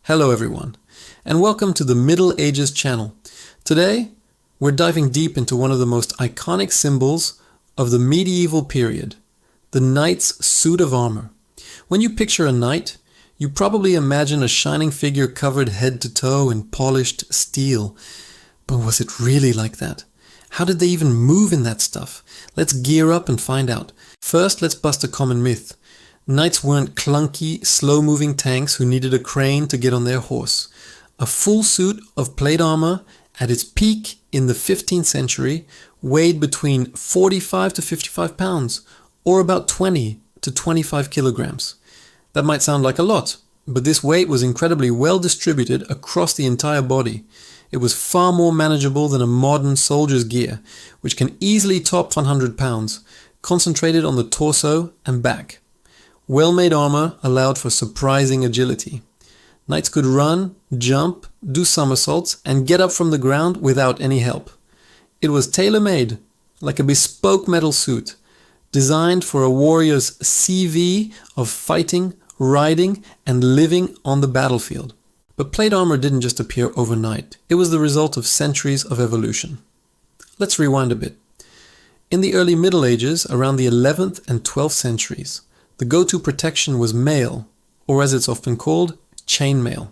Hello everyone, and welcome to the Middle Ages channel. Today, we're diving deep into one of the most iconic symbols of the medieval period, the knight's suit of armor. When you picture a knight, you probably imagine a shining figure covered head to toe in polished steel. But was it really like that? How did they even move in that stuff? Let's gear up and find out. First, let's bust a common myth. Knights weren't clunky, slow-moving tanks who needed a crane to get on their horse. A full suit of plate armor at its peak in the 15th century weighed between 45 to 55 pounds, or about 20 to 25 kilograms. That might sound like a lot, but this weight was incredibly well distributed across the entire body. It was far more manageable than a modern soldier's gear, which can easily top 100 pounds, concentrated on the torso and back. Well-made armor allowed for surprising agility. Knights could run, jump, do somersaults, and get up from the ground without any help. It was tailor-made, like a bespoke metal suit, designed for a warrior's CV of fighting, riding, and living on the battlefield. But plate armor didn't just appear overnight. It was the result of centuries of evolution. Let's rewind a bit. In the early Middle Ages, around the 11th and 12th centuries, the go-to protection was mail, or as it's often called, chainmail.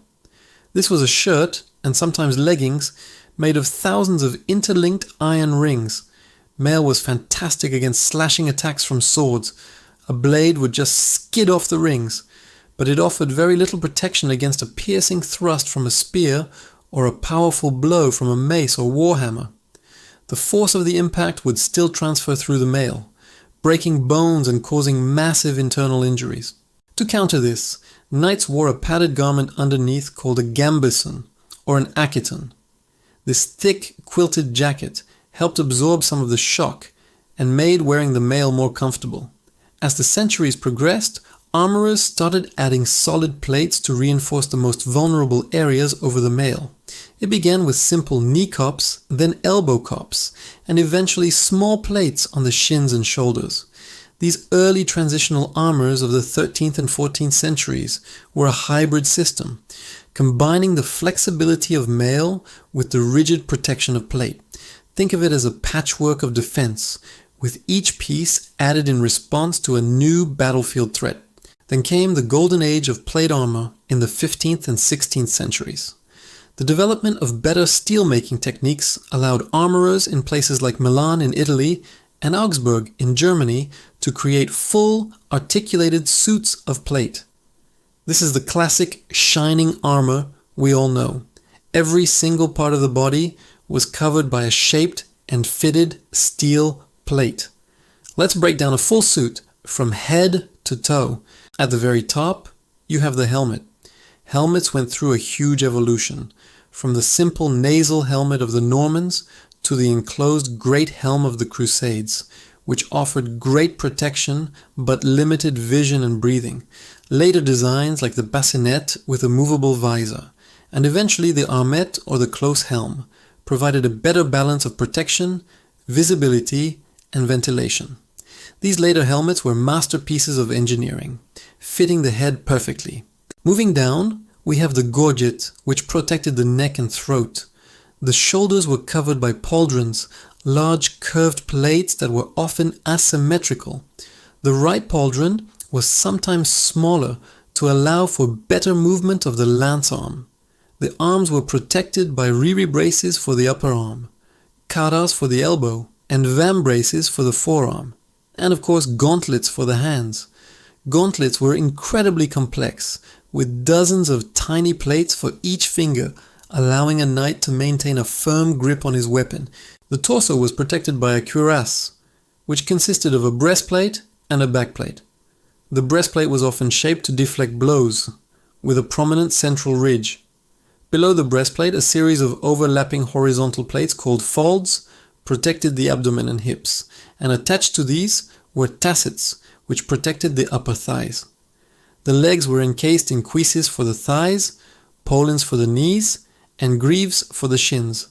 This was a shirt, and sometimes leggings, made of thousands of interlinked iron rings. Mail was fantastic against slashing attacks from swords. A blade would just skid off the rings, but it offered very little protection against a piercing thrust from a spear or a powerful blow from a mace or warhammer. The force of the impact would still transfer through the mail, breaking bones and causing massive internal injuries. To counter this, knights wore a padded garment underneath called a gambeson, or an akiton. This thick, quilted jacket helped absorb some of the shock and made wearing the mail more comfortable. As the centuries progressed, armorers started adding solid plates to reinforce the most vulnerable areas over the mail. It began with simple knee cops, then elbow cops, and eventually small plates on the shins and shoulders. These early transitional armors of the 13th and 14th centuries were a hybrid system, combining the flexibility of mail with the rigid protection of plate. Think of it as a patchwork of defense, with each piece added in response to a new battlefield threat. Then came the golden age of plate armor in the 15th and 16th centuries. The development of better steelmaking techniques allowed armorers in places like Milan in Italy and Augsburg in Germany to create full, articulated suits of plate. This is the classic shining armor we all know. Every single part of the body was covered by a shaped and fitted steel plate. Let's break down a full suit from head to toe. At the very top, you have the helmet. Helmets went through a huge evolution, from the simple nasal helmet of the Normans to the enclosed great helm of the Crusades, which offered great protection but limited vision and breathing. Later designs like the bassinet with a movable visor, and eventually the armet or the close helm, provided a better balance of protection, visibility, and ventilation. These later helmets were masterpieces of engineering, fitting the head perfectly. Moving down, we have the gorget, which protected the neck and throat. The shoulders were covered by pauldrons, large curved plates that were often asymmetrical. The right pauldron was sometimes smaller to allow for better movement of the lance arm. The arms were protected by riri braces for the upper arm, karas for the elbow, and vambraces for the forearm, and of course gauntlets for the hands. Gauntlets were incredibly complex, with dozens of tiny plates for each finger, allowing a knight to maintain a firm grip on his weapon. The torso was protected by a cuirass, which consisted of a breastplate and a backplate. The breastplate was often shaped to deflect blows, with a prominent central ridge. Below the breastplate, a series of overlapping horizontal plates called folds protected the abdomen and hips, and attached to these were tassets, which protected the upper thighs. The legs were encased in cuisses for the thighs, paulins for the knees, and greaves for the shins.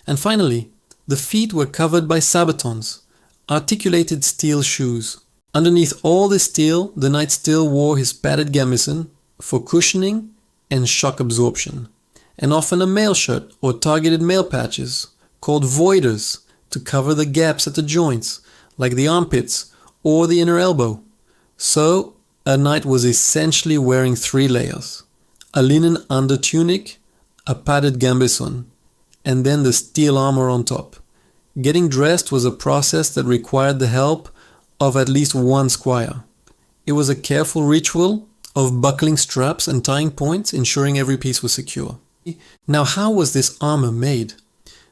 And finally, the feet were covered by sabatons, articulated steel shoes. Underneath all this steel, the knight still wore his padded gambeson for cushioning and shock absorption, and often a mail shirt or targeted mail patches called voiders to cover the gaps at the joints, like the armpits or the inner elbow. So, a knight was essentially wearing 3 layers: a linen undertunic, a padded gambeson, and then the steel armor on top. Getting dressed was a process that required the help of at least one squire. It was a careful ritual of buckling straps and tying points, ensuring every piece was secure. Now, how was this armor made?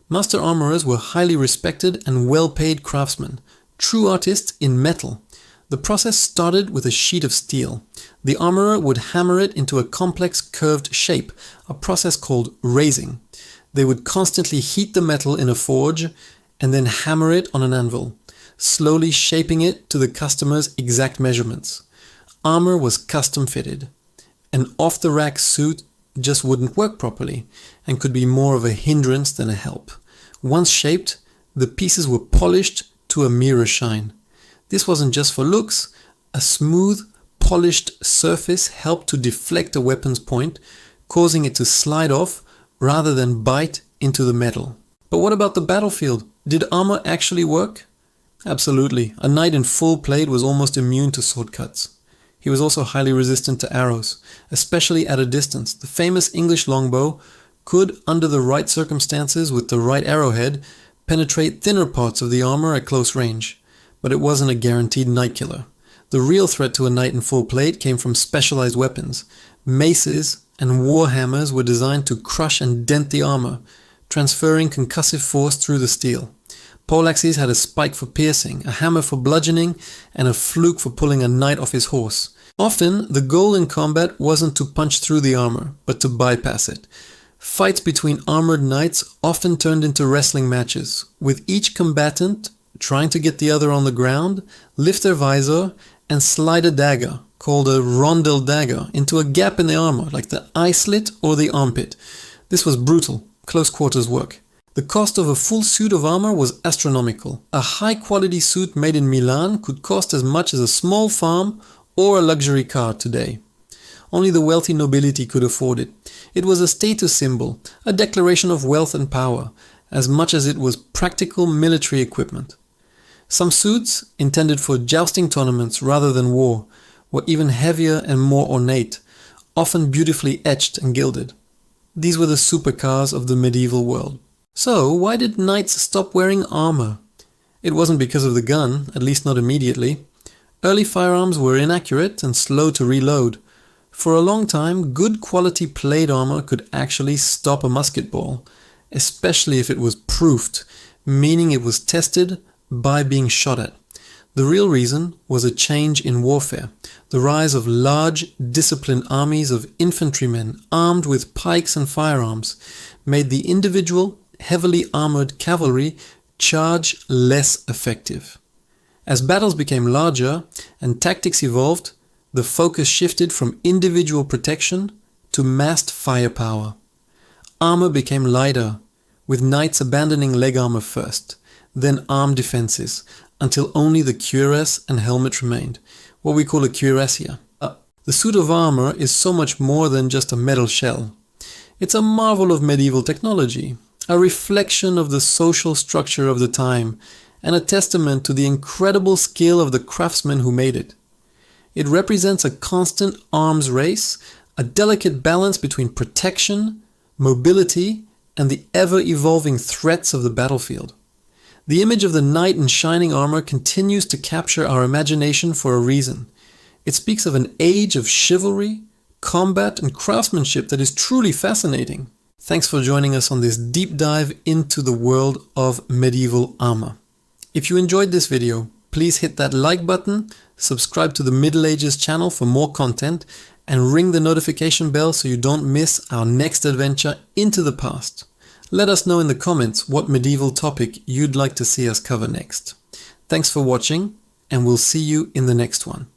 Master armorers were highly respected and well-paid craftsmen, true artists in metal. The process started with a sheet of steel. The armorer would hammer it into a complex curved shape, a process called raising. They would constantly heat the metal in a forge and then hammer it on an anvil, slowly shaping it to the customer's exact measurements. Armor was custom fitted. An off-the-rack suit just wouldn't work properly and could be more of a hindrance than a help. Once shaped, the pieces were polished to a mirror shine. This wasn't just for looks. A smooth, polished surface helped to deflect a weapon's point, causing it to slide off rather than bite into the metal. But what about the battlefield? Did armor actually work? Absolutely. A knight in full plate was almost immune to sword cuts. He was also highly resistant to arrows, especially at a distance. The famous English longbow could, under the right circumstances with the right arrowhead, penetrate thinner parts of the armor at close range. But it wasn't a guaranteed knight killer. The real threat to a knight in full plate came from specialized weapons. Maces and warhammers were designed to crush and dent the armor, transferring concussive force through the steel. Poleaxes had a spike for piercing, a hammer for bludgeoning, and a fluke for pulling a knight off his horse. Often, the goal in combat wasn't to punch through the armor, but to bypass it. Fights between armored knights often turned into wrestling matches, with each combatant trying to get the other on the ground, lift their visor, and slide a dagger, called a rondel dagger, into a gap in the armor, like the eye slit or the armpit. This was brutal, close quarters work. The cost of a full suit of armor was astronomical. A high-quality suit made in Milan could cost as much as a small farm or a luxury car today. Only the wealthy nobility could afford it. It was a status symbol, a declaration of wealth and power, as much as it was practical military equipment. Some suits, intended for jousting tournaments rather than war, were even heavier and more ornate, often beautifully etched and gilded. These were the supercars of the medieval world. So, why did knights stop wearing armor? It wasn't because of the gun, at least not immediately. Early firearms were inaccurate and slow to reload. For a long time, good quality plate armor could actually stop a musket ball, especially if it was proofed, meaning it was tested by being shot at. The real reason was a change in warfare. The rise of large, disciplined armies of infantrymen armed with pikes and firearms made the individual, heavily armored cavalry charge less effective. As battles became larger and tactics evolved, the focus shifted from individual protection to massed firepower. Armor became lighter, with knights abandoning leg armor first, then arm defenses, until only the cuirass and helmet remained, what we call a cuirassier. The suit of armor is so much more than just a metal shell. It's a marvel of medieval technology, a reflection of the social structure of the time, and a testament to the incredible skill of the craftsmen who made it. It represents a constant arms race, a delicate balance between protection, mobility, and the ever-evolving threats of the battlefield. The image of the knight in shining armor continues to capture our imagination for a reason. It speaks of an age of chivalry, combat, and craftsmanship that is truly fascinating. Thanks for joining us on this deep dive into the world of medieval armor. If you enjoyed this video, please hit that like button, subscribe to the Middle Ages channel for more content, and ring the notification bell so you don't miss our next adventure into the past. Let us know in the comments what medieval topic you'd like to see us cover next. Thanks for watching, and we'll see you in the next one.